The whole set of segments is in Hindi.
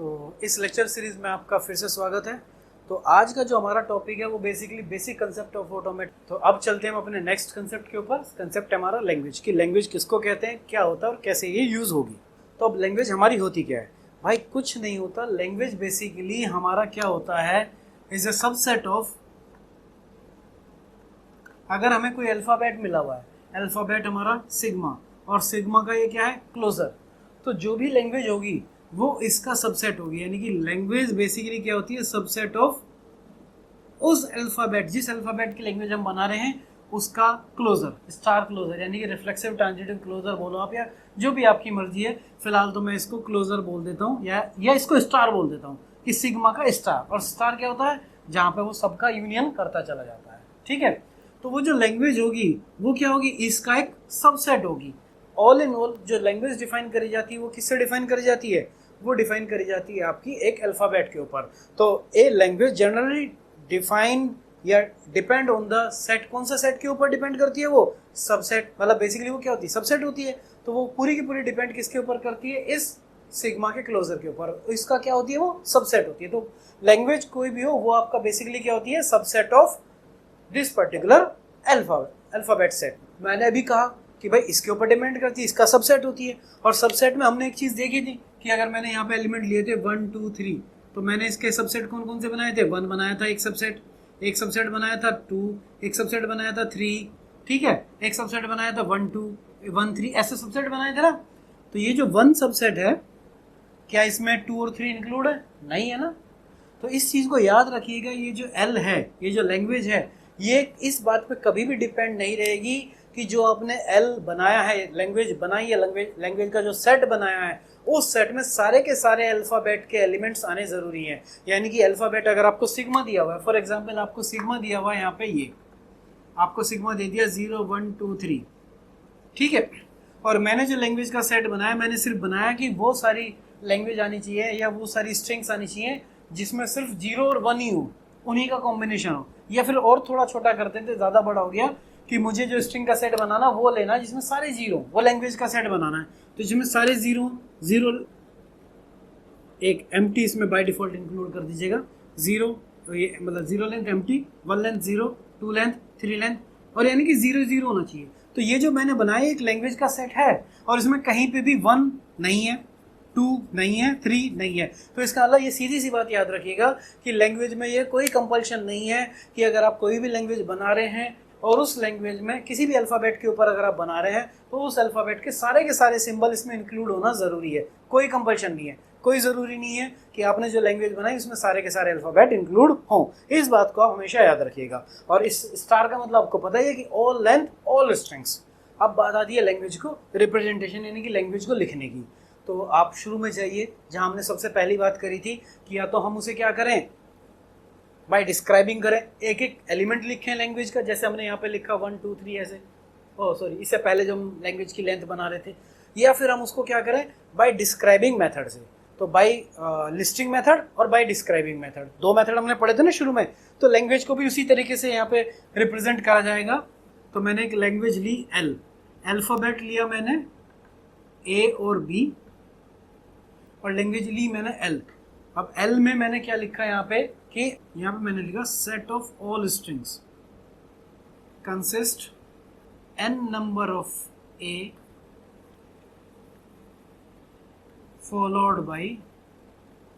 तो इस लेक्चर सीरीज में आपका फिर से स्वागत है। तो आज का जो हमारा टॉपिक है वो basically basic concept of automate. तो अब चलते हैं हम अपने नेक्स्ट कंसेप्ट के ऊपर। कंसेप्ट है हमारा लैंग्वेज की। लैंग्वेज किसको कहते हैं, क्या होता है और कैसे ये यूज़ होगी। तो अब लैंग्वेज हमारी होती क्या है भाई? कुछ नहीं होता। लैंग्वेज बेसिकली हमारा क्या होता है, इज ए सबसेट ऑफ, अगर हमें कोई अल्फ़ाबेट मिला हुआ है, अल्फ़ाबेट हमारा सिग्मा, और सिग्मा का ये क्या है, क्लोजर, तो जो भी लैंग्वेज होगी वो इसका सबसेट होगी। यानी कि लैंग्वेज बेसिकली क्या होती है, सबसेट ऑफ उस अल्फ़ाबेट, जिस अल्फ़ाबेट की लैंग्वेज हम बना रहे हैं उसका क्लोजर, स्टार क्लोजर, यानी कि रिफ्लेक्सिव ट्रांजिटिव क्लोजर बोलो आप, या जो भी आपकी मर्जी है। फिलहाल तो मैं इसको क्लोजर बोल देता हूँ या इसको स्टार बोल देता हूँ कि सिग्मा का स्टार। और स्टार क्या होता है, जहाँ पे वो सबका यूनियन करता चला जाता है। ठीक है, तो वो जो लैंग्वेज होगी वो क्या होगी, इसका एक सबसेट होगी। ऑल इन ऑल जो लैंग्वेज डिफाइन करी जाती है वो किससे डिफाइन करी जाती है, वो डिफाइन करी जाती है आपकी एक अल्फ़ाबेट के ऊपर। तो ए लैंग्वेज जनरली डिफाइन या डिपेंड ऑन द सेट। कौन सा सेट के ऊपर डिपेंड करती है, वो सबसेट। मतलब बेसिकली वो क्या होती है, सबसेट होती है। तो वो पूरी की पूरी डिपेंड किसके ऊपर करती है, इस सिग्मा के क्लोजर के ऊपर। इसका क्या होती है, वो सबसेट होती है। तो लैंग्वेज कोई भी हो वो आपका बेसिकली क्या होती है, subset of this particular alphabet set. मैंने अभी कहा कि भाई इसके ऊपर डिपेंड करती है, इसका सबसेट होती है। और सबसेट में हमने एक चीज़ देखी थी कि अगर मैंने यहाँ पे एलिमेंट लिए थे 1 2 3, तो मैंने इसके सबसेट कौन कौन से बनाए थे, 1 बनाया था एक सबसेट बनाया था 2, एक सबसेट बनाया था 3, ठीक है, एक सबसेट बनाया था 1 2 1 3, ऐसे सबसेट बनाए थे ना। तो ये जो 1 सबसेट है, क्या इसमें 2 और 3 इंक्लूड है? नहीं है ना। तो इस चीज़ को याद रखिएगा, ये जो एल है, ये जो लैंग्वेज है, ये इस बात पे कभी भी डिपेंड नहीं रहेगी कि जो आपने एल बनाया है, लैंग्वेज बनाई है, लैंग्वेज का जो सेट बनाया है, उस सेट में सारे के सारे अल्फ़ाबेट के एलिमेंट्स आने ज़रूरी हैं। यानी कि अल्फ़ाबेट अगर आपको सिग्मा दिया हुआ है, फॉर एग्जांपल आपको सिग्मा दिया हुआ है यहाँ पे, ये आपको सिग्मा दे दिया 0 1 2 3, ठीक है। और मैंने जो लैंग्वेज का सेट बनाया, मैंने सिर्फ बनाया कि वो सारी लैंग्वेज आनी चाहिए या वो सारी स्ट्रिंग्स आनी चाहिए जिसमें सिर्फ 0 और 1 ही हो, उन्हीं का कॉम्बिनेशन हो। या फिर और थोड़ा छोटा करते थे, ज़्यादा बड़ा हो गया, कि मुझे जो स्ट्रिंग का सेट बनाना वो लेना जिसमें सारे 0, वो लैंग्वेज का सेट बनाना है। तो जिसमें सारे 0, एक एम्प्टी इसमें बाय डिफ़ॉल्ट इंक्लूड कर दीजिएगा। 0, ये मतलब 0 length empty, 1 length 0, 2 length 3 length, और यानी कि 0 0 होना चाहिए। तो ये जो मैंने बनाया एक लैंग्वेज का सेट है, और इसमें कहीं पे भी 1 नहीं है, 2 नहीं है, 3 नहीं है। तो इसका मतलब ये सीधी सी बात याद रखिएगा कि लैंग्वेज में ये कोई कंपल्शन नहीं है कि अगर आप कोई भी लैंग्वेज बना रहे हैं और उस लैंग्वेज में किसी भी अल्फ़ाबेट के ऊपर अगर आप बना रहे हैं, तो उस अल्फ़ाबेट के सारे सिंबल इसमें इंक्लूड होना ज़रूरी है। कोई कंपल्शन नहीं है, कोई ज़रूरी नहीं है कि आपने जो लैंग्वेज बनाई उसमें सारे के सारे अल्फ़ाबेट इंक्लूड हों। इस बात को आप हमेशा याद रखिएगा। और इस स्टार का मतलब आपको पता ही है कि ऑल लेंथ ऑल स्ट्रिंग्स। अब बात आती है लैंग्वेज को रिप्रेजेंटेशन, यानी कि लैंग्वेज को लिखने की। तो आप शुरू में जाइए जहाँ हमने सबसे पहली बात करी थी कि या तो हम उसे क्या करें, बाय डिस्क्राइबिंग करें, एक एक एलिमेंट लिखें लैंग्वेज का, जैसे हमने यहाँ पे लिखा 1 2 3 ऐसे, सॉरी इससे पहले जो हम लैंग्वेज की लेंथ बना रहे थे। या फिर हम उसको क्या करें, बाय डिस्क्राइबिंग मेथड से। तो बाय लिस्टिंग मेथड और बाय डिस्क्राइबिंग मेथड, 2 मेथड हमने पढ़े थे ना शुरू में। तो लैंग्वेज को भी उसी तरीके से यहाँ पे रिप्रेजेंट करा जाएगा। तो मैंने एक लैंग्वेज ली एल, अल्फ़ाबेट लिया मैंने ए और बी, और लैंग्वेज ली मैंने एल। अब एल में मैंने क्या लिखा यहाँ पे, कि यहाँ पे मैंने लिखा set of all strings consist n number of A followed by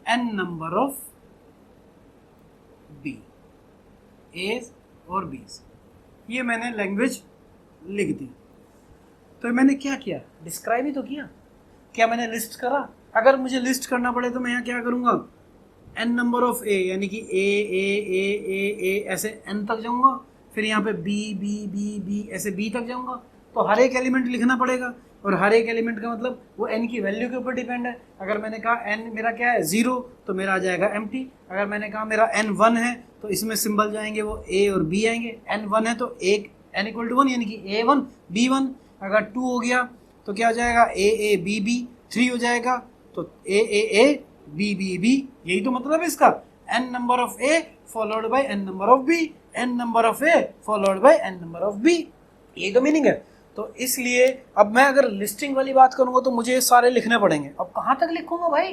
n number of B, A's और बीज। ये मैंने लैंग्वेज लिख दी। तो मैंने क्या किया, डिस्क्राइब ही तो किया। क्या मैंने लिस्ट करा? अगर मुझे लिस्ट करना पड़े तो मैं यहाँ क्या करूँगा, n नंबर ऑफ ए, यानी कि ए ऐसे n तक जाऊँगा, फिर यहाँ पे बी ऐसे b तक जाऊँगा। तो हर एक एलिमेंट लिखना पड़ेगा, और हर एक एलिमेंट का मतलब वो n की वैल्यू के ऊपर डिपेंड है। अगर मैंने कहा n मेरा क्या है 0, तो मेरा आ जाएगा एम्प्टी। अगर मैंने कहा मेरा n 1 है, तो इसमें सिंबल जाएंगे वो a और b आएंगे। n 1 है तो एक n = 1, यानी कि a1 b1। अगर 2 हो गया तो क्या हो जाएगा, a b 3 हो जाएगा, तो a b, यही तो मतलब है इसका। n number of a followed by n number of b, n number of a followed by n number of b, यही तो मीनिंग है। तो इसलिए अब मैं अगर लिस्टिंग वाली बात करूंगा तो मुझे सारे लिखने पड़ेंगे। अब कहाँ तक लिखूंगा भाई,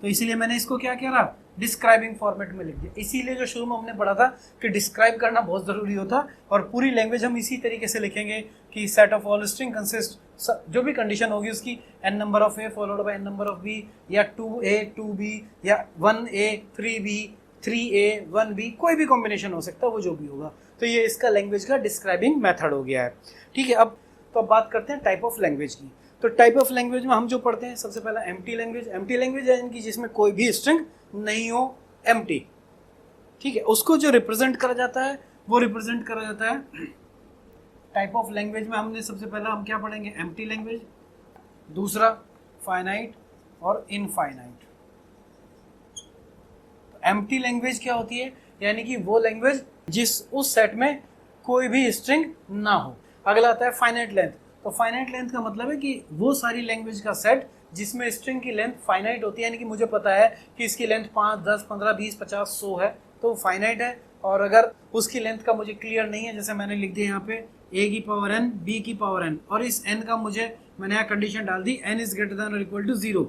तो इसीलिए मैंने इसको क्या करा, डिस्क्राइबिंग फॉर्मेट में लिख दिया। इसीलिए जो शुरू में हमने पढ़ा था कि डिस्क्राइब करना बहुत ज़रूरी होता, और पूरी लैंग्वेज हम इसी तरीके से लिखेंगे कि set of all string consist, जो भी कंडीशन होगी उसकी n number of a followed by n number of b, या 2a 2b, या 1a 3b 3a 1b, कोई भी कॉम्बिनेशन हो सकता है, वो जो भी होगा। तो ये इसका लैंग्वेज का डिस्क्राइबिंग मेथड हो गया है। ठीक है, अब बात करते हैं टाइप ऑफ लैंग्वेज की। तो टाइप ऑफ लैंग्वेज में हम जो पढ़ते हैं, सबसे पहला एम्प्टी लैंग्वेज। एम्प्टी लैंग्वेज है इनकी जिसमें कोई भी स्ट्रिंग नहीं हो, एम्प्टी। ठीक है, उसको जो रिप्रेजेंट करा जाता है वो रिप्रेजेंट करा जाता है टाइप ऑफ लैंग्वेज में। हमने सबसे पहला हम क्या पढ़ेंगे, एम्प्टी लैंग्वेज, दूसरा फाइनाइट और इनफाइनाइट। एम्प्टी लैंग्वेज क्या होती है, यानी कि वो लैंग्वेज जिस उस सेट में कोई भी स्ट्रिंग ना हो। अगला आता है फाइनाइट लेंथ। तो फाइनाइट लेंथ का मतलब है कि वो सारी लैंग्वेज का सेट जिसमें स्ट्रिंग की लेंथ फाइनाइट होती है, यानी कि मुझे पता है कि इसकी लेंथ 5, 10, 15, 20, 50, 100 है, तो फाइनाइट है। और अगर उसकी लेंथ का मुझे क्लियर नहीं है, जैसे मैंने लिख दिया यहाँ पे a की पावर n, b की पावर n, और इस n का मैंने यहाँ कंडीशन डाल दी n इज ग्रेटर देन और इक्वल टू 0।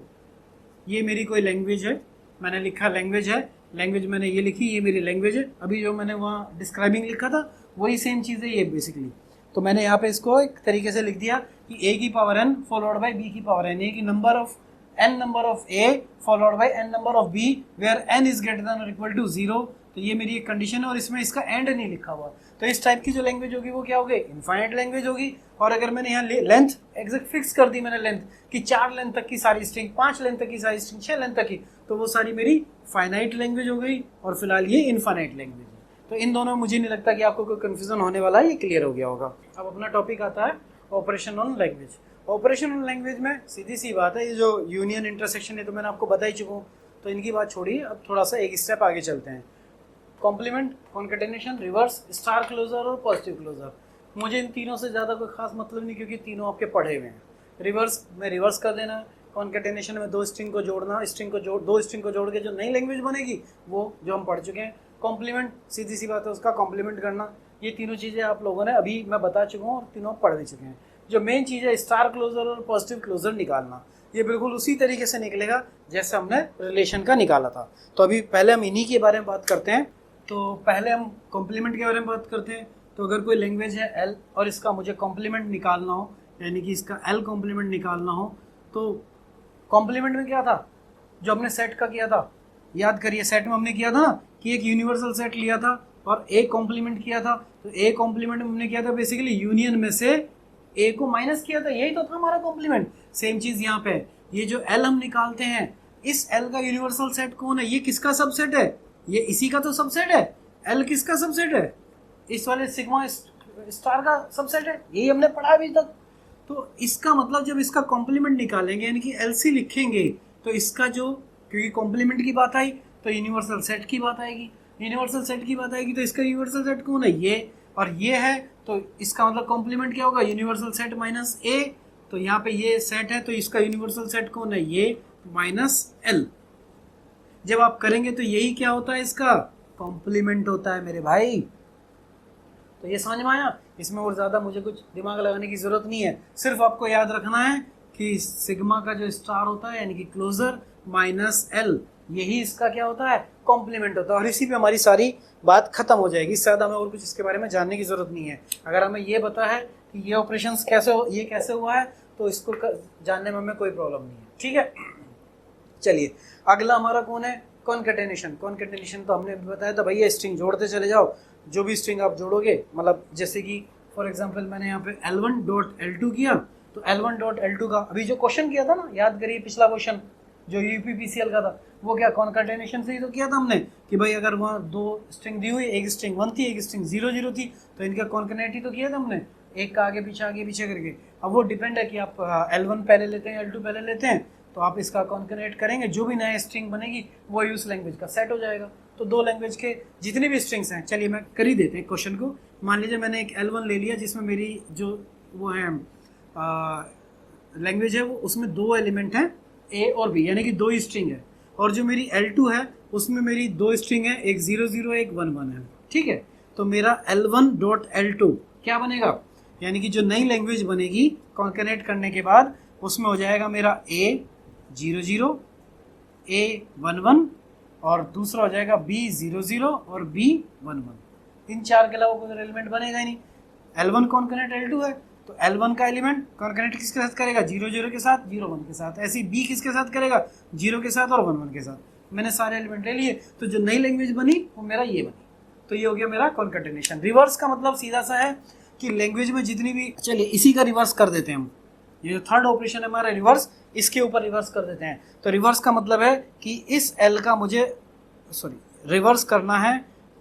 ये मेरी कोई लैंग्वेज है, मैंने लिखा लैंग्वेज है, लैंग्वेज मैंने ये लिखी, ये मेरी लैंग्वेज है। अभी जो मैंने वहाँ डिस्क्राइबिंग लिखा था वही सेम चीज़ है ये बेसिकली। तो मैंने यहाँ पे इसको एक तरीके से लिख दिया कि a की power n followed by b की पावर n, कि number of n number of a followed by n number of b where n is greater than और इक्वल टू 0। तो ये मेरी एक कंडीशन है, और इसमें इसका एंड नहीं लिखा हुआ। तो इस टाइप की जो लैंग्वेज होगी वो क्या होगी, इनफाइनाइट लैंग्वेज होगी। और अगर मैंने यहाँ लेंथ एग्जैक्ट फिक्स कर दी, मैंने लेंथ कि 4 लेंथ तक की सारी स्ट्रिंग, 5 लेंथ तक की सारी स्ट्रिंग, 6 लेंथ तक की, तो वो सारी मेरी फाइनाइट लैंग्वेज हो गई। और फिलहाल ये इनफाइनाइट लैंग्वेज है। तो इन दोनों में मुझे नहीं लगता कि आपको कोई कंफ्यूजन होने वाला है, ये क्लियर हो गया होगा। अब अपना टॉपिक आता है operation on language. Operation on language में सीधी सी बात है, ये जो यूनियन इंटरसेक्शन है तो मैंने आपको बता ही चुका हूँ, तो इनकी बात छोड़िए। अब थोड़ा सा एक स्टेप आगे चलते हैं। Complement, concatenation, reverse, star closure और पॉजिटिव क्लोजर। मुझे इन तीनों से ज़्यादा कोई खास मतलब नहीं, क्योंकि तीनों आपके पढ़े हुए हैं। रिवर्स में रिवर्स कर देना, कॉन्केटेनेशन में दो स्ट्रिंग को जोड़ना, दो स्ट्रिंग को जोड़ के जो नई लैंग्वेज बनेगी वो जो हम पढ़ चुके हैं। कॉम्प्लीमेंट सीधी सी बात है, उसका कॉम्प्लीमेंट करना। ये तीनों चीज़ें आप लोगों ने अभी मैं बता चुका हूँ और तीनों पढ़ भी चुके हैं। जो मेन चीज़ है स्टार क्लोजर और पॉजिटिव क्लोजर निकालना, ये बिल्कुल उसी तरीके से निकलेगा जैसे हमने रिलेशन का निकाला था। तो अभी पहले हम इन्हीं के बारे में बात करते हैं। तो पहले हम कॉम्प्लीमेंट के बारे में बात करते हैं। तो अगर कोई लैंग्वेज है एल और इसका मुझे कॉम्प्लीमेंट निकालना हो, यानी कि इसका एल कॉम्प्लीमेंट निकालना हो, तो कॉम्प्लीमेंट में क्या था जो हमने सेट का किया था, याद करिए। सेट में हमने किया था ना कि एक यूनिवर्सल सेट लिया था और ए कॉम्प्लीमेंट किया था। तो ए कॉम्प्लीमेंट में हमने किया था बेसिकली यूनियन में से ए को माइनस किया था, यही तो था हमारा कॉम्प्लीमेंट। सेम चीज यहाँ पे, ये जो एल हम निकालते हैं, इस एल का यूनिवर्सल सेट कौन है, ये किसका सबसेट है, ये इसी का तो सबसेट है। एल किसका सबसेट है, इस वाले सिग्मा स्टार का सबसेट है, यही हमने पढ़ा अभी तक। तो इसका मतलब जब इसका कॉम्प्लीमेंट निकालेंगे यानी कि एलसी लिखेंगे, तो इसका जो, क्योंकि कॉम्प्लीमेंट की बात आई तो यूनिवर्सल सेट की बात आएगी, यूनिवर्सल सेट की बात आएगी तो इसका यूनिवर्सल सेट कौन है, ये और ये है। तो इसका मतलब कॉम्प्लीमेंट क्या होगा, यूनिवर्सल सेट माइनस ए। तो यहाँ पे ये सेट है तो इसका यूनिवर्सल सेट कौन है, ये माइनस एल। जब आप करेंगे तो यही क्या होता है, इसका कॉम्प्लीमेंट होता है मेरे भाई। तो ये समझ में आया। इसमें और ज़्यादा मुझे कुछ दिमाग लगाने की ज़रूरत नहीं है, सिर्फ आपको याद रखना है कि सिग्मा का जो स्टार होता है यानी कि क्लोजर माइनस एल, यही इसका क्या होता है, कॉम्प्लीमेंट होता है। और इसी पे हमारी सारी बात खत्म हो जाएगी। इससे ज़्यादा हमें और कुछ इसके बारे में जानने की ज़रूरत नहीं है। अगर हमें ये पता है कि ये ऑपरेशन कैसे हुआ है तो इसको जानने में हमें कोई प्रॉब्लम नहीं है। ठीक है, चलिए अगला हमारा कौन है, कॉन्केटेनेशन। कॉन्केटेनेशन तो हमने बताया था भैया, स्ट्रिंग जोड़ते चले जाओ, जो भी स्ट्रिंग आप जोड़ोगे, मतलब जैसे कि फॉर एग्जांपल मैंने यहाँ पे L1.L2 किया, तो L1.L2 का अभी जो क्वेश्चन किया था ना, याद करिए पिछला क्वेश्चन जो यूपीपीसीएल का था, वो क्या कॉन्केटेनेशन से ही तो किया था हमने कि भाई अगर वहाँ दो स्ट्रिंग दी हुई, एक स्ट्रिंग 1 थी एक स्ट्रिंग 0 थी, तो इनका कॉन्केटेनेट ही तो किया था हमने, एक का आगे पीछे करके। अब वो डिपेंड है कि आप L1 पहले लेते हैं L2 पहले लेते हैं, तो आप इसका कॉन्केटेनेट करेंगे, जो भी नया स्ट्रिंग बनेगी वो उस लैंग्वेज का सेट हो जाएगा। तो दो लैंग्वेज के जितने भी स्ट्रिंग्स हैं, चलिए मैं कर ही देते हैं क्वेश्चन को। मान लीजिए मैंने एक L1 ले लिया जिसमें मेरी जो वो है लैंग्वेज है, वो उसमें दो एलिमेंट हैं A और B, यानी कि दो ही स्ट्रिंग है। और जो मेरी L2 है उसमें मेरी दो स्ट्रिंग है, एक 0 एक 1 है। ठीक है, तो मेरा L1.L2 क्या बनेगा, यानी कि जो नई लैंग्वेज बनेगी कॉन्केटेनेट करने के बाद, उसमें हो जाएगा मेरा A 0 A11 और दूसरा हो जाएगा B00 और B11। इन चार के अलावा कोई एलिमेंट बनेगा ही नहीं। L1 कॉन्कनेट L2 है, तो L1 का एलिमेंट कॉन्कनेट किसके साथ करेगा? 00 के साथ, 01 के साथ। ऐसे ही B किसके साथ करेगा? 0 के साथ और 11 के साथ। मैंने सारे एलिमेंट ले लिए, तो जो नई लैंग्वेज बनी वो मेरा ये बनी। तो ये हो गया मेरा कॉन्केटेनेशन। रिवर्स का मतलब सीधा सा है कि लैंग्वेज में जितनी भी, चलिए इसी का रिवर्स कर देते हैं हम। ये जो थर्ड ऑपरेशन है हमारा रिवर्स, इसके ऊपर रिवर्स कर देते हैं। तो रिवर्स का मतलब है कि इस L का मुझे रिवर्स करना है,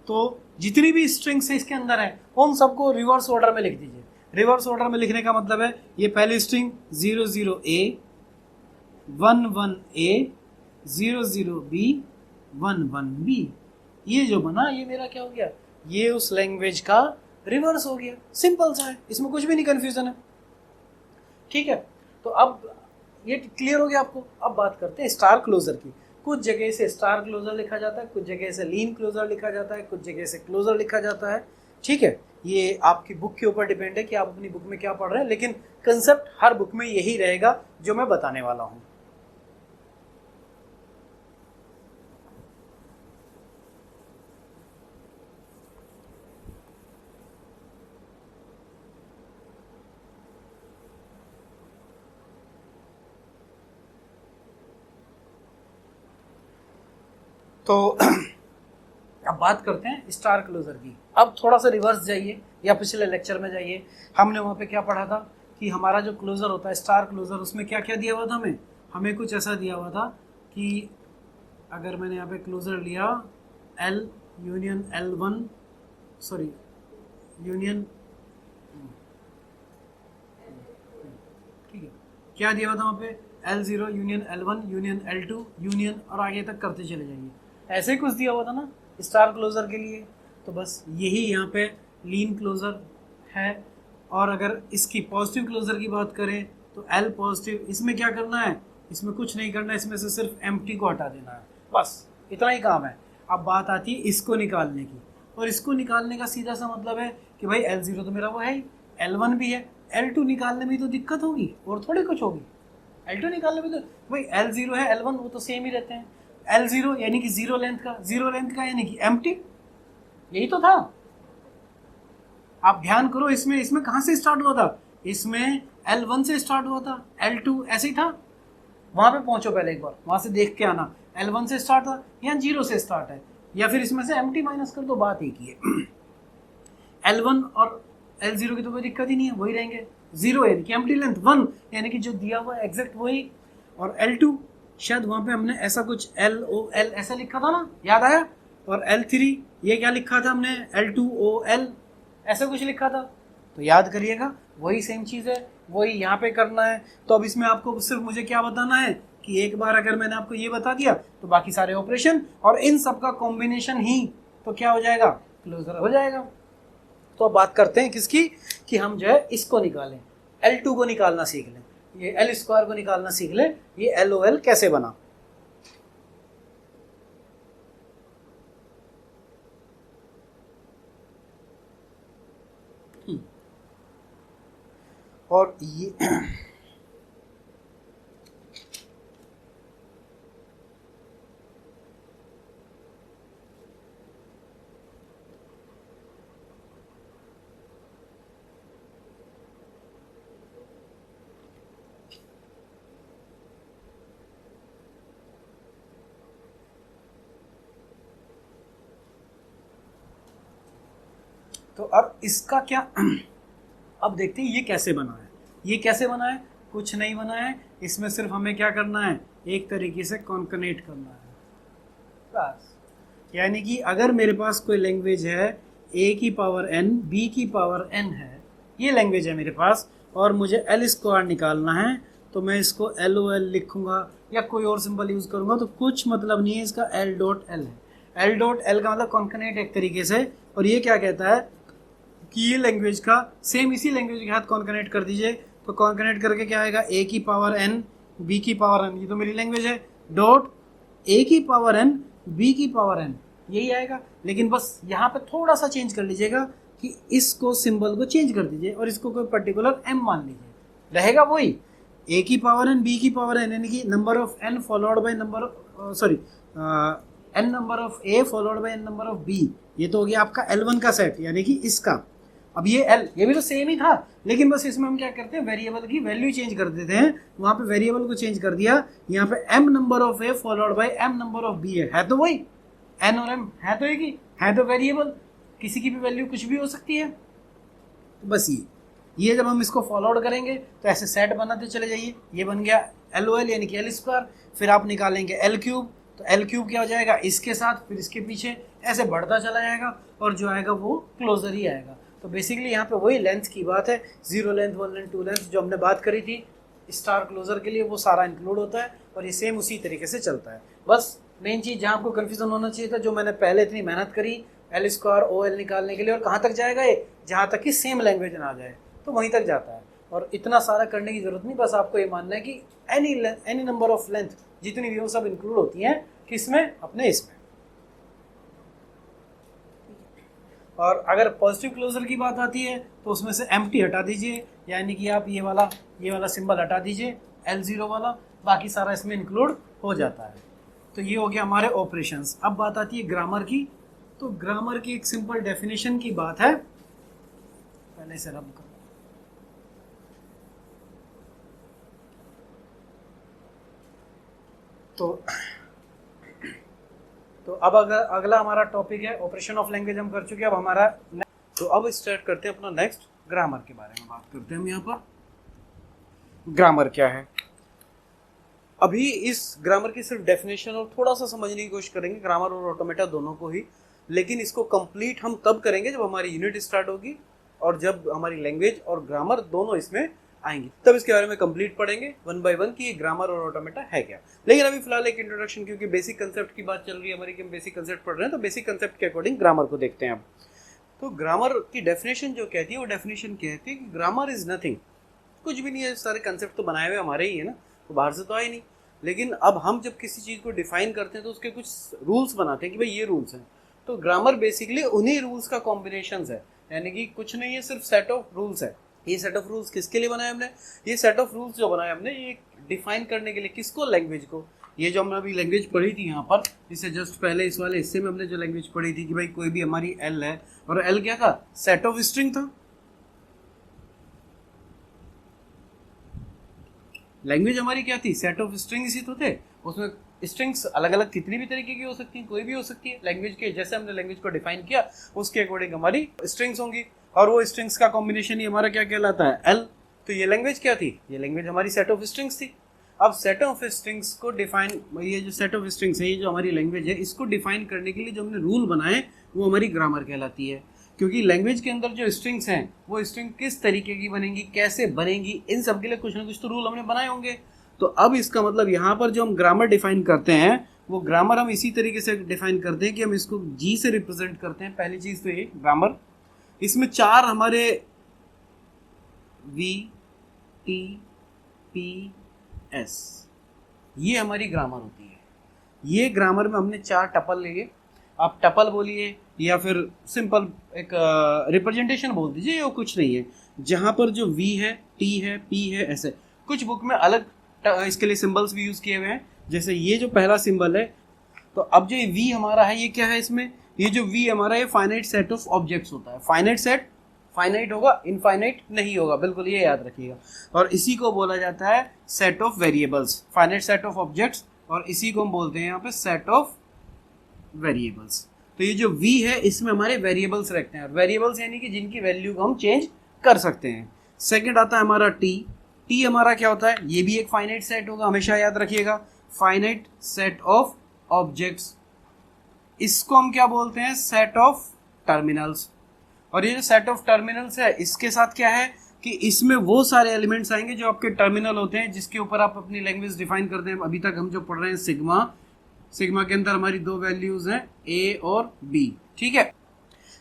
तो जितनी भी स्ट्रिंग्स है इसके अंदर है उन सबको रिवर्स ऑर्डर में लिख दीजिए। रिवर्स ऑर्डर में लिखने का मतलब है ये पहली string 00A, 11A, 00B, 11B, ये जो बना ये मेरा क्या हो गया? ये उस लैंग्वेज का रिवर्स हो गया। सिंपल सा है, इसमें कुछ भी नहीं कंफ्यूजन है। ठीक है, तो अब ये क्लियर हो गया आपको। अब बात करते हैं स्टार क्लोजर की। कुछ जगह से स्टार क्लोजर लिखा जाता है, कुछ जगह से लीन क्लोजर लिखा जाता है, कुछ जगह से क्लोजर लिखा जाता है। ठीक है, ये आपकी बुक के ऊपर डिपेंड है कि आप अपनी बुक में क्या पढ़ रहे हैं, लेकिन कंसेप्ट हर बुक में यही रहेगा जो मैं बताने वाला हूँ। तो अब बात करते हैं स्टार क्लोजर की। अब थोड़ा सा रिवर्स जाइए या पिछले लेक्चर में जाइए। हमने वहाँ पे क्या पढ़ा था कि हमारा जो क्लोजर होता है स्टार क्लोजर, उसमें क्या क्या दिया हुआ था? हमें कुछ ऐसा दिया हुआ था कि अगर मैंने यहाँ पे क्लोजर लिया L union L1, sorry union, ठीक है, क्या दिया हुआ था वहाँ पे? L0 union L1 union L2 union, और आगे तक करते चले जाइए। ऐसे ही कुछ दिया हुआ था ना स्टार क्लोजर के लिए। तो बस यही यहाँ पे लीन क्लोजर है। और अगर इसकी पॉजिटिव क्लोजर की बात करें तो L पॉजिटिव, इसमें क्या करना है? इसमें कुछ नहीं करना है, इसमें से सिर्फ एम्प्टी को हटा देना है, बस इतना ही काम है। अब बात आती है इसको निकालने की, और इसको निकालने का सीधा सा मतलब है कि भाई L0 तो मेरा वो है ही, L1 भी है, L2 निकालने में तो दिक्कत होगी और थोड़ी कुछ होगी। L2 निकालने में तो भाई L0 है L1 वो तो सेम ही रहते हैं। L0 यानी कि जीरो लेंथ का यानी कि एम्प्टी, यही तो था। आप ध्यान करो, इसमें कहाँ से स्टार्ट हुआ था? इसमें L1 से स्टार्ट हुआ था, L2 ऐसे ही था। वहां पे पहुंचो पहले एक बार, वहां से देख के आना L1 से स्टार्ट था या 0 से स्टार्ट है, या फिर इसमें से एम्प्टी माइनस कर दो, बात एक ही है। L1 और L0 की तो कोई दिक्कत ही नहीं है, वही रहेंगे। 0 यानी कि एम्प्टी लेंथ, 1 यानी कि जो दिया हुआ एग्जैक्ट वही, और L2 शायद वहाँ पे हमने ऐसा कुछ LOL ऐसा लिखा था ना, याद आया? और L3 ये क्या लिखा था हमने? L2OL ऐसा कुछ लिखा था, तो याद करिएगा वही सेम चीज़ है, वही यहाँ पे करना है। तो अब इसमें आपको सिर्फ मुझे क्या बताना है कि एक बार अगर मैंने आपको ये बता दिया तो बाकी सारे ऑपरेशन और इन सब का कॉम्बिनेशन ही तो क्या हो जाएगा? क्लोजर हो जाएगा। तो अब बात करते हैं किसकी, कि हम जो है इसको निकालें, L2 को निकालना सीख लें, ये L स्क्वायर को निकालना सीख ले, ये LOL कैसे बना। और ये तो अब इसका क्या अब देखते हैं ये कैसे बना है। ये कैसे बना है? कुछ नहीं बना है, इसमें सिर्फ हमें क्या करना है? एक तरीके से कॉन्कनेट करना है बस। यानी कि अगर मेरे पास कोई लैंग्वेज है A की पावर n B की पावर n है, ये लैंग्वेज है मेरे पास, और मुझे L स्क्वायर निकालना है, तो मैं इसको LOL लिखूंगा या कोई और सिंबल यूज़ करूंगा, तो कुछ मतलब नहीं है इसका। L.L है, L.L का मतलब कॉन्कनेट एक तरीके से। और ये क्या कहता है कि ये लैंग्वेज का सेम इसी लैंग्वेज के साथ कॉन्कनेट कर दीजिए, तो कॉन्कनेट करके क्या आएगा? A की पावर n B की पावर n, ये तो मेरी लैंग्वेज है, डॉट A की पावर n B की पावर n, यही आएगा। लेकिन बस यहाँ पे थोड़ा सा चेंज कर लीजिएगा कि इसको सिंबल को चेंज कर दीजिए और इसको कोई पर्टिकुलर m मान लीजिए, रहेगा वही A की पावर n B की पावर n, यानी कि number of n followed by number sorry n number of a followed by n number of b, ये तो हो गया आपका L1 का सेट यानी कि इसका। अब ये L ये भी तो सेम ही था, लेकिन बस इसमें हम क्या करते हैं वेरिएबल की वैल्यू चेंज कर देते हैं, वहाँ पे वेरिएबल को चेंज कर दिया, यहाँ पे m number of a followed bye m number of b है तो वही n और m है तो एक ही, है तो वेरिएबल, किसी की भी वैल्यू कुछ भी हो सकती है। तो बस ये जब हम इसको फॉलोड करेंगे तो ऐसे सेट बनाते चले जाइए, ये बन गया LOL यानी कि L स्क्वायर, फिर आप निकालेंगे L क्यूब, तो L क्यूब क्या हो जाएगा इसके साथ, फिर इसके पीछे ऐसे बढ़ता चला जाएगा और जो आएगा वो क्लोजर ही आएगा। तो बेसिकली यहाँ पे वही लेंथ की बात है, 0 लेंथ 1 लेंथ 2 लेंथ जो हमने बात करी थी स्टार क्लोजर के लिए, वो सारा इंक्लूड होता है और ये सेम उसी तरीके से चलता है। बस मेन चीज़ जहाँ आपको कन्फ्यूजन होना चाहिए था, जो मैंने पहले इतनी मेहनत करी L स्क्वायर OL निकालने के लिए, और कहाँ तक जाएगा ये, जहाँ तक कि सेम लैंग्वेज ना आ जाए तो वहीं तक जाता है। और इतना सारा करने की जरूरत नहीं, बस आपको ये मानना है कि एनी नंबर ऑफ लेंथ जितनी भी वो सब इंक्लूड होती हैं किसमें, अपने इसमें। और अगर पॉजिटिव क्लोजर की बात आती है तो उसमें से एम्प्टी हटा दीजिए, यानी कि आप ये वाला सिंबल हटा दीजिए L0 वाला, बाकी सारा इसमें इंक्लूड हो जाता है। तो ये हो गया हमारे ऑपरेशंस। अब बात आती है ग्रामर की। तो ग्रामर की एक सिंपल डेफिनेशन की बात है, पहले से रब करो। तो अब अगला हमारा टॉपिक है ऑपरेशन ऑफ लैंग्वेज, हम कर चुके हैं। अब हमारा तो अब स्टार्ट करते हैं अपना नेक्स्ट ग्रामर के बारे में बात करते हैं। हम यहाँ पर ग्रामर क्या है, अभी इस ग्रामर की सिर्फ डेफिनेशन और थोड़ा सा समझने की कोशिश करेंगे, ग्रामर और ऑटोमेटा दोनों को ही। लेकिन इसको कंप्लीट हम तब करेंगे जब हमारी यूनिट स्टार्ट होगी और जब हमारी लैंग्वेज और ग्रामर दोनों इसमें आएंगी, तब इसके बारे में कंप्लीट पढ़ेंगे 1 by 1 कि ये ग्रामर और ऑटोमेटा है क्या। लेकिन अभी फिलहाल एक इंट्रोडक्शन, क्योंकि बेसिक कंसेप्ट की बात चल रही है हमारी कि हम बेसिक कंसेप्ट पढ़ रहे हैं, तो बेसिक कंसेप्ट के अकॉर्डिंग ग्रामर को देखते हैं अब। तो ग्रामर की डेफिनेशन जो कहती है, वो डेफिनेशन कहती है कि ग्रामर इज नथिंग, कुछ भी नहीं है, सारे कंसेप्ट तो बनाए हुए हमारे ही है ना, तो बाहर से तो आए नहीं। लेकिन अब हम जब किसी चीज़ को डिफाइन करते हैं तो उसके कुछ रूल्स बनाते हैं कि भाई ये रूल्स हैं। तो ग्रामर बेसिकली उन्हीं रूल्स का कॉम्बिनेशन है, यानी कि कुछ नहीं है, सिर्फ सेट ऑफ रूल्स है। ये सेट ऑफ रूल्स किसके लिए बनाया हमने, ये सेट ऑफ रूल्स जो बनाया हमने ये डिफाइन करने के लिए, किसको, लैंग्वेज को। ये जो हमने अभी लैंग्वेज पढ़ी थी यहाँ पर, इससे जस्ट पहले इस वाले हिस्से में हमने जो लैंग्वेज पढ़ी थी कि भाई कोई भी हमारी L है, और L क्या था, सेट ऑफ स्ट्रिंग था। लैंग्वेज हमारी क्या थी, सेट ऑफ स्ट्रिंग्स ही तो थे। उसमें स्ट्रिंग्स अलग अलग कितनी भी तरीके की हो सकती हैं, कोई भी हो सकती है। लैंग्वेज के जैसे हमने लैंग्वेज को डिफाइन किया उसके अकॉर्डिंग हमारी स्ट्रिंग्स होंगी, और वो स्ट्रिंग्स का कॉम्बिनेशन ही हमारा क्या कहलाता है, L। तो ये लैंग्वेज क्या थी, ये लैंग्वेज हमारी सेट ऑफ स्ट्रिंग्स थी। अब सेट ऑफ स्ट्रिंग्स को डिफाइन, ये जो सेट ऑफ स्ट्रिंग्स है, ये जो हमारी लैंग्वेज है, इसको डिफाइन करने के लिए जो हमने रूल बनाए वो हमारी ग्रामर कहलाती है। क्योंकि लैंग्वेज के अंदर जो स्ट्रिंग्स हैं वो स्ट्रिंग किस तरीके की बनेंगी, कैसे बनेंगी, इन सब के लिए कुछ ना कुछ तो रूल हमने बनाए होंगे। तो अब इसका मतलब यहाँ पर जो हम ग्रामर डिफाइन करते हैं, वो ग्रामर हम इसी तरीके से डिफाइन करते हैं कि हम इसको G से रिप्रेजेंट करते हैं। पहली चीज़ तो ये ग्रामर, इसमें 4 हमारे V T P S, ये हमारी ग्रामर होती है। ये ग्रामर में हमने 4 टपल लिए, आप टपल बोलिए या फिर सिंपल एक रिप्रेजेंटेशन बोल दीजिए, वो कुछ नहीं है। जहाँ पर जो V है, T है, P है, ऐसे कुछ बुक में अलग इसके लिए सिंबल्स भी यूज़ किए हुए हैं। जैसे ये जो पहला सिंबल है, तो अब जो V हमारा है, ये क्या है इसमें, ये जो V हमारा ये फाइनाइट सेट ऑफ ऑब्जेक्ट्स होता है। फाइनाइट सेट फाइनाइट होगा, इनफाइनाइट नहीं होगा, बिल्कुल ये याद रखिएगा। और इसी को बोला जाता है set of variables, finite set of objects, और इसी को हम बोलते हैं यहाँ पे सेट ऑफ वेरिएबल्स। तो ये जो V है, इसमें हमारे वेरिएबल्स रखते हैं, और वेरिएबल्स यानी कि जिनकी वैल्यू को हम चेंज कर सकते हैं। सेकेंड आता है हमारा T। T हमारा क्या होता है, ये भी एक फाइनाइट सेट होगा, हमेशा याद रखिएगा, फाइनाइट सेट ऑफ ऑब्जेक्ट्स। इसको हम क्या बोलते हैं, सेट ऑफ टर्मिनल्स। और ये जो सेट ऑफ टर्मिनल्स है, इसके साथ क्या है कि इसमें वो सारे एलिमेंट्स आएंगे जो आपके टर्मिनल होते हैं, जिसके ऊपर आप अपनी लैंग्वेज डिफाइन करते हैं। अभी तक हम जो पढ़ रहे हैं सिग्मा, सिग्मा के अंदर हमारी 2 वैल्यूज हैं A और B, ठीक है।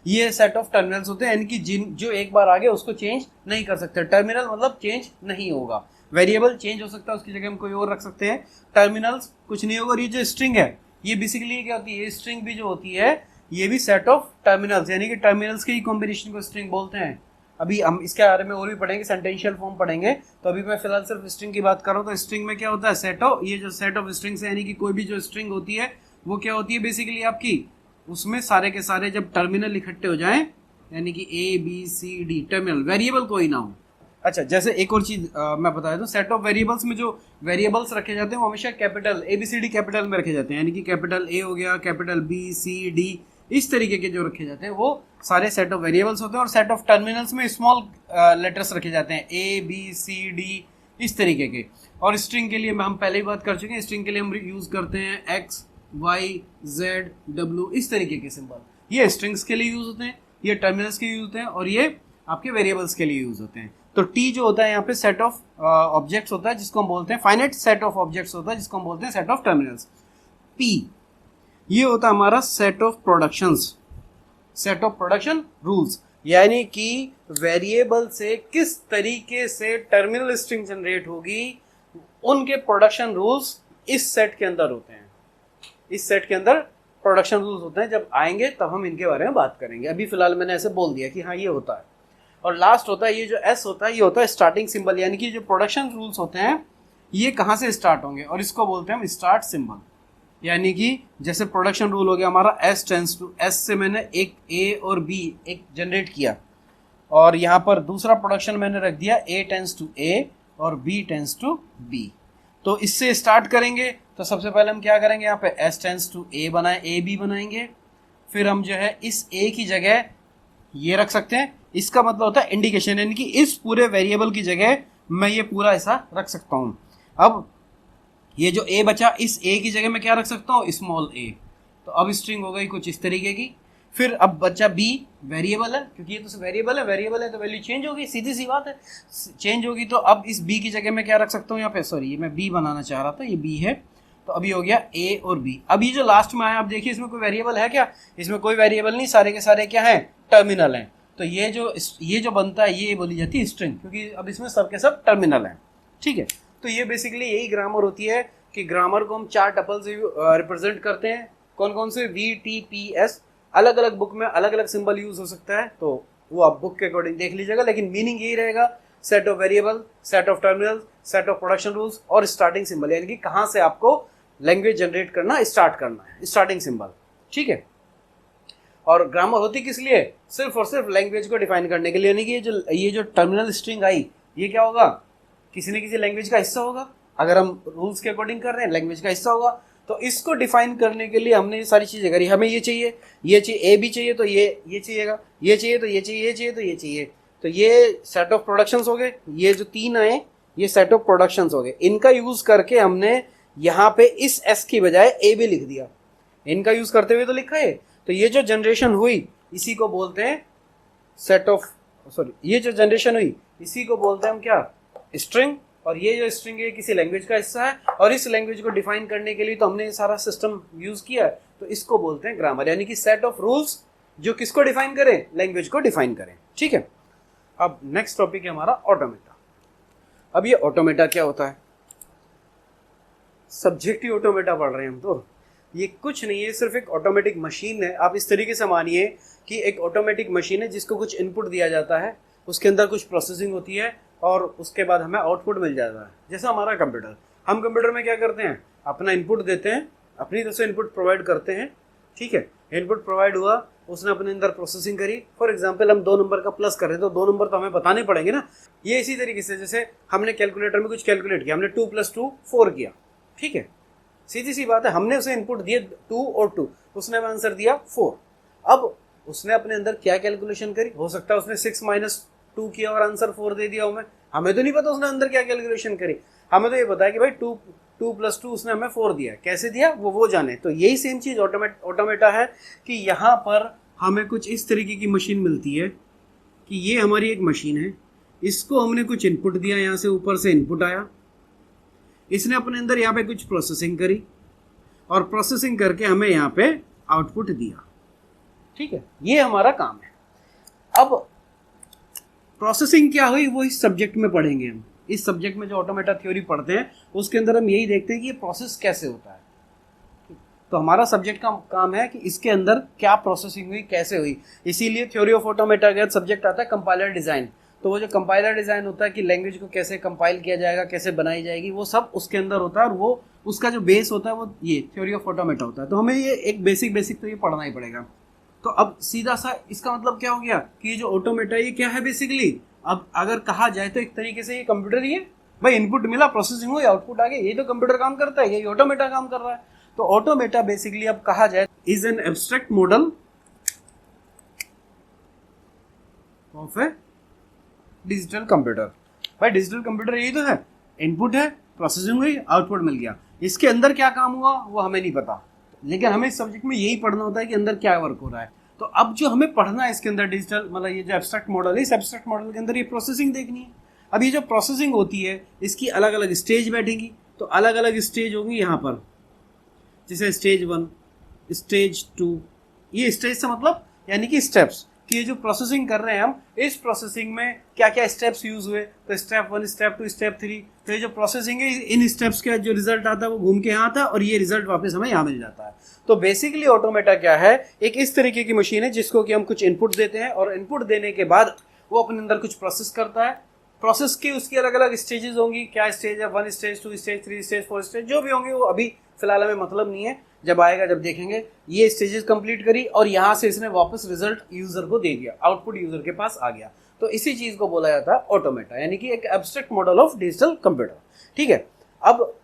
ये सेट ऑफ टर्मिनल्स होते हैं, यानी कि जो एक बार आ गए उसको चेंज नहीं कर सकते। टर्मिनल मतलब चेंज नहीं होगा, वेरिएबल चेंज हो सकता है, उसकी जगह हम कोई और रख सकते हैं, टर्मिनल्स कुछ नहीं होगा। और ये जो स्ट्रिंग है, ये बेसिकली क्या होती है, ये स्ट्रिंग भी जो होती है, ये भी सेट ऑफ टर्मिनल्स, यानी कि टर्मिनल्स के ही कॉम्बिनेशन को स्ट्रिंग बोलते हैं। अभी हम इसके बारे में और भी पढ़ेंगे, सेंटेंशियल फॉर्म पढ़ेंगे। तो अभी मैं फिलहाल सिर्फ स्ट्रिंग की बात कर रहा हूँ। तो स्ट्रिंग में क्या होता है, सेट ऑफ, ये जो सेट ऑफ स्ट्रिंग्स है यानी कि कोई भी जो स्ट्रिंग होती है वो क्या होती है बेसिकली आपकी, उसमें सारे के सारे जब टर्मिनल इकट्ठे हो जाएं, यानी कि ABCD टर्मिनल, वेरिएबल कोई ना हो। अच्छा, जैसे एक और चीज मैं बता देता हूँ, सेट ऑफ वेरिएबल्स में जो वेरिएबल्स रखे जाते हैं वो हमेशा कैपिटल ABCD कैपिटल में रखे जाते हैं, यानी कि कैपिटल A हो गया, कैपिटल B, C, D, इस तरीके के जो रखे जाते हैं वो सारे सेट ऑफ वेरिएबल्स होते हैं। और सेट ऑफ टर्मिनल्स में स्मॉल लेटर्स रखे जाते हैं, A, B, C, D, इस तरीके के। और स्ट्रिंग के लिए हम पहले ही बात कर चुके हैं, स्ट्रिंग के लिए हम यूज करते हैं X, Y, Z, W, इस तरीके के सिंबल। ये स्ट्रिंग्स के लिए यूज होते हैं, ये टर्मिनल्स के लिए यूज होते हैं, और ये आपके वेरिएबल्स के लिए यूज होते हैं। तो T जो होता है यहाँ पे सेट ऑफ ऑब्जेक्ट्स होता है जिसको हम बोलते हैं, फाइनाइट सेट ऑफ ऑब्जेक्ट्स होता है जिसको हम बोलते हैं सेट ऑफ टर्मिनल्स। P ये होता है हमारा set of productions, set of production rules, यानी कि वेरिएबल से किस तरीके से टर्मिनल स्ट्रिंग जनरेट होगी उनके प्रोडक्शन रूल्स इस सेट के अंदर होते हैं। इस सेट के अंदर प्रोडक्शन रूल्स होते हैं, जब आएंगे तब हम इनके बारे में बात करेंगे। अभी फिलहाल मैंने ऐसे बोल दिया कि हाँ ये होता है। और लास्ट होता है ये जो S होता है, ये होता है स्टार्टिंग सिंबल, यानी कि जो प्रोडक्शन रूल्स होते हैं ये कहाँ से स्टार्ट होंगे, और इसको बोलते हैं हम स्टार्ट सिंबल। यानी कि जैसे प्रोडक्शन रूल हो गया हमारा S टेंस टू, S से मैंने एक A और B एक जनरेट किया, और यहाँ पर दूसरा प्रोडक्शन मैंने रख दिया A टेंस टू A और B टेंस टू B। तो इससे स्टार्ट करेंगे तो सबसे पहले हम क्या करेंगे, यहाँ पे S टेंस टू A बनाए, AB बनाएंगे। फिर हम जो है इस A की जगह ये रख सकते हैं, इसका मतलब होता है इंडिकेशन, यानी कि इस पूरे वेरिएबल की जगह मैं ये पूरा ऐसा रख सकता हूँ। अब ये जो A बचा, इस A की जगह मैं क्या रख सकता हूँ, स्मॉल a। तो अब स्ट्रिंग हो गई कुछ इस तरीके की। फिर अब बचा B, वेरिएबल है, क्योंकि ये तो वेरिएबल है तो वैल्यू चेंज होगी, सीधी सी बात है, चेंज होगी। तो अब इस B की जगह मैं क्या रख सकता हूँ यहाँ पे, सॉरी ये मैं B बनाना चाह रहा था, ये B है। तो अभी हो गया A और B। अब ये जो लास्ट में आया, आप देखिए इसमें कोई वेरिएबल है क्या, इसमें कोई वेरिएबल नहीं, सारे के सारे क्या है, टर्मिनल हैं। तो ये जो बनता है ये बोली जाती है स्ट्रिंग, क्योंकि अब इसमें सब के सब टर्मिनल हैं। ठीक है, तो ये बेसिकली यही ग्रामर होती है कि ग्रामर को हम 4 टपल से रिप्रेजेंट करते हैं। कौन कौन से, VTPS। अलग अलग बुक में अलग अलग सिंबल यूज हो सकता है, तो वो आप बुक के अकॉर्डिंग देख लीजिएगा, लेकिन मीनिंग यही रहेगा, set of variable, set of terminal, set of production rules और स्टार्टिंग सिंबल, यानी कि कहाँ से आपको लैंग्वेज जनरेट करना स्टार्ट करना है, स्टार्टिंग सिंबल। ठीक है, और ग्रामर होती किस लिए, सिर्फ और सिर्फ लैंग्वेज को डिफाइन करने के लिए, यानी कि ये जो टर्मिनल स्ट्रिंग आई ये क्या होगा, किसी न किसी लैंग्वेज का हिस्सा होगा। अगर हम रूल्स के अकॉर्डिंग कर रहे हैं, लैंग्वेज का हिस्सा होगा। तो इसको डिफाइन करने के लिए हमने ये सारी चीजें करी। हमें ये चाहिए, A भी चाहिए तो ये चाहिएगा, ये चाहिए तो ये चाहिए, ये चाहिए तो ये चाहिए। तो ये सेट ऑफ प्रोडक्शंस हो गए, ये जो 3 आए ये सेट ऑफ प्रोडक्शंस हो गए। इनका यूज करके हमने यहाँ पे इस S की बजाय A भी लिख दिया, इनका यूज करते हुए तो लिखा है। तो ये जो जनरेशन हुई इसी को बोलते हैं सेट ऑफ, सॉरी ये जो जनरेशन हुई इसी को बोलते हैं हम क्या, स्ट्रिंग। और ये जो स्ट्रिंग है किसी लैंग्वेज का हिस्सा है, और इस लैंग्वेज को डिफाइन करने के लिए तो हमने सारा सिस्टम यूज किया है, तो इसको बोलते हैं ग्रामर, यानी कि सेट ऑफ रूल्स जो किसको डिफाइन करें, लैंग्वेज को डिफाइन करें। ठीक है, अब नेक्स्ट टॉपिक है हमारा ऑटोमेटा। अब ये ऑटोमेटा क्या होता है, सब्जेक्टिव ऑटोमेटा पढ़ रहे हैं हम, तो ये कुछ नहीं है, सिर्फ एक ऑटोमेटिक मशीन है। आप इस तरीके से मानिए कि एक ऑटोमेटिक मशीन है जिसको कुछ इनपुट दिया जाता है, उसके अंदर कुछ प्रोसेसिंग होती है और उसके बाद हमें आउटपुट मिल जाता है। जैसा हमारा कंप्यूटर, हम कंप्यूटर में क्या करते हैं, अपना इनपुट देते हैं, अपनी तरफ से इनपुट प्रोवाइड करते हैं। ठीक है, इनपुट प्रोवाइड हुआ, उसने अपने अंदर प्रोसेसिंग करी। फॉर एग्जांपल हम 2 नंबर का प्लस कर रहे हैं तो 2 नंबर तो हमें बताने पड़ेंगे ना। ये इसी तरीके से जैसे हमने कैलकुलेटर में कुछ कैलकुलेट किया, हमने 2 + 2 4 किया। ठीक है, सीधी सी बात है, हमने उसे इनपुट दिए 2 और 2, उसने हमें आंसर दिया 4। अब उसने अपने अंदर क्या कैलकुलेशन करी, हो सकता है उसने 6 - 2 किया और आंसर 4 दे दिया हमें तो नहीं पता उसने अंदर क्या कैलकुलेशन करी। हमें तो ये पता है कि भाई 2 + 2 उसने हमें 4 दिया, कैसे दिया वो जाने। तो यही सेम चीज ऑटोमेटा है कि यहाँ पर हमें कुछ इस तरीके की मशीन मिलती है कि ये हमारी एक मशीन है, इसको हमने कुछ इनपुट दिया, यहाँ से ऊपर से इनपुट आया, इसने अपने अंदर यहाँ पे कुछ प्रोसेसिंग करी और प्रोसेसिंग करके हमें यहाँ पे आउटपुट दिया। ठीक है, ये हमारा काम है। अब प्रोसेसिंग क्या हुई वो इस सब्जेक्ट में पढ़ेंगे हम। इस सब्जेक्ट में जो ऑटोमेटा थ्योरी पढ़ते हैं उसके अंदर हम यही देखते हैं कि ये प्रोसेस कैसे होता है। तो हमारा सब्जेक्ट का काम है कि इसके अंदर क्या प्रोसेसिंग हुई, कैसे हुई। इसीलिए थ्योरी ऑफ ऑटोमेटा के सब्जेक्ट आता है कंपाइलर डिज़ाइन। तो वो जो कंपाइलर डिज़ाइन होता है कि लैंग्वेज को कैसे कंपाइल किया जाएगा, कैसे बनाई जाएगी, वो सब उसके अंदर होता है। और वो उसका जो बेस होता है वो ये थ्योरी ऑफ ऑटोमेटा होता है। तो हमें ये एक बेसिक तो ये पढ़ना ही पड़ेगा। तो अब सीधा सा इसका मतलब क्या हो गया कि ये जो ऑटोमेटा ये क्या है बेसिकली। अब अगर कहा जाए तो एक तरीके से ये कंप्यूटर ही है भाई। इनपुट मिला, प्रोसेसिंग हुई, आउटपुट आ गया, यही तो कंप्यूटर काम करता है, यही ऑटोमेटा काम कर रहा है। तो ऑटोमेटा बेसिकली अब कहा जाए is an abstract model of A digital computer. भाई डिजिटल कंप्यूटर यही तो है, इनपुट है, प्रोसेसिंग हुई, आउटपुट मिल गया। इसके अंदर क्या काम हुआ वो हमें नहीं पता, लेकिन हमें इस सब्जेक्ट में यही पढ़ना होता है कि अंदर क्या वर्क हो रहा है। तो अब जो हमें पढ़ना है इसके अंदर डिजिटल मतलब ये जो एब्स्ट्रैक्ट मॉडल है, इस एब्स्ट्रैक्ट मॉडल के अंदर ये प्रोसेसिंग देखनी है। अब ये जो प्रोसेसिंग होती है इसकी अलग अलग स्टेज बैठेगी। तो अलग अलग स्टेज होंगी यहाँ पर, जैसे स्टेज 1, स्टेज 2। ये स्टेज से मतलब यानी कि स्टेप्स कि ये जो प्रोसेसिंग कर रहे हैं हम, इस प्रोसेसिंग में क्या क्या स्टेप्स यूज हुए। तो स्टेप 1, स्टेप 2, स्टेप 3। तो ये जो प्रोसेसिंग है इन स्टेप्स का जो रिजल्ट आता है वो घूम के यहाँ आता है और ये रिजल्ट वापस हमें यहाँ मिल जाता है। तो बेसिकली ऑटोमेटा क्या है, एक इस तरीके की मशीन है जिसको कि हम कुछ इनपुट देते हैं और इनपुट देने के बाद वो अपने अंदर कुछ प्रोसेस करता है। प्रोसेस की उसकी अलग अलग स्टेजेस होंगी। क्या स्टेज है, 1 स्टेज, 2 स्टेज, 3 स्टेज, 4 स्टेज, जो भी होंगे वो अभी फिलहाल हमें मतलब नहीं है, जब आएगा जब देखेंगे। ये स्टेजेस कंप्लीट करी और यहाँ से इसने वापस रिजल्ट यूजर को दे दिया, आउटपुट यूजर के पास आ गया। तो इसी चीज को बोला जाता है ऑटोमेटा, यानी कि एक abstract model of digital computer. ठीक है, अब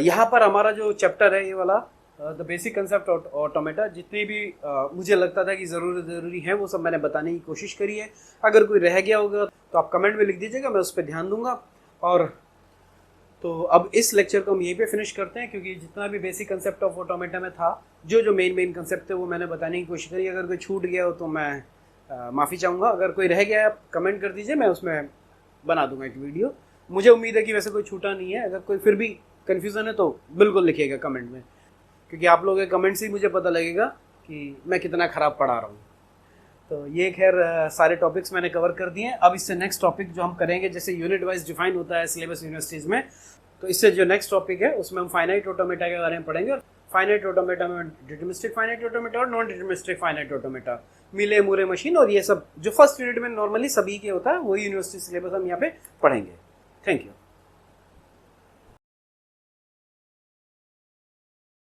यहाँ पर हमारा जो चैप्टर है ये वाला the basic concept of automata, जितनी भी मुझे लगता था कि ज़रूरी है वो सब मैंने बताने की कोशिश करी है। अगर कोई रह गया होगा तो आप कमेंट में लिख दीजिएगा, मैं उस पर ध्यान दूंगा। और तो अब इस लेक्चर को हम यहीं पे फिनिश करते हैं, क्योंकि जितना भी बेसिक कंसेप्ट ऑफ ऑटोमेटा में था, जो मेन कंसेप्ट थे वो मैंने बताने की कोशिश करी। अगर कोई छूट गया हो तो मैं माफ़ी चाहूँगा। अगर कोई रह गया है आप कमेंट कर दीजिए, मैं उसमें बना दूंगा एक वीडियो। मुझे उम्मीद है कि वैसे कोई छूटा नहीं है। अगर कोई फिर भी कन्फ्यूज़न है तो बिल्कुल लिखिएगा कमेंट में, क्योंकि आप लोगों के कमेंट से ही मुझे पता लगेगा कि मैं कितना ख़राब पढ़ा रहा हूँ। तो ये खैर सारे टॉपिक्स मैंने कवर कर दिए हैं। अब इससे नेक्स्ट टॉपिक जो हम करेंगे, जैसे यूनिट वाइज डिफाइन होता है सिलेबस यूनिवर्सिटीज़ में, तो इससे जो नेक्स्ट टॉपिक है उसमें हम फाइनाइट ऑटोमेटा के बारे में पढ़ेंगे। और फाइनाइट ऑटोमेटा में डिटरमिनिस्टिक फाइनाइट ऑटोमेटा और नॉन डिटरमिनिस्टिक फाइनाइट ऑटोमेटा, मिले मुरे मशीन, और ये सब जो फर्स्ट यूनिट में नॉर्मली सभी के होता है वही यूनिवर्सिटी सिलेबस हम यहाँ पे पढ़ेंगे। Thank you.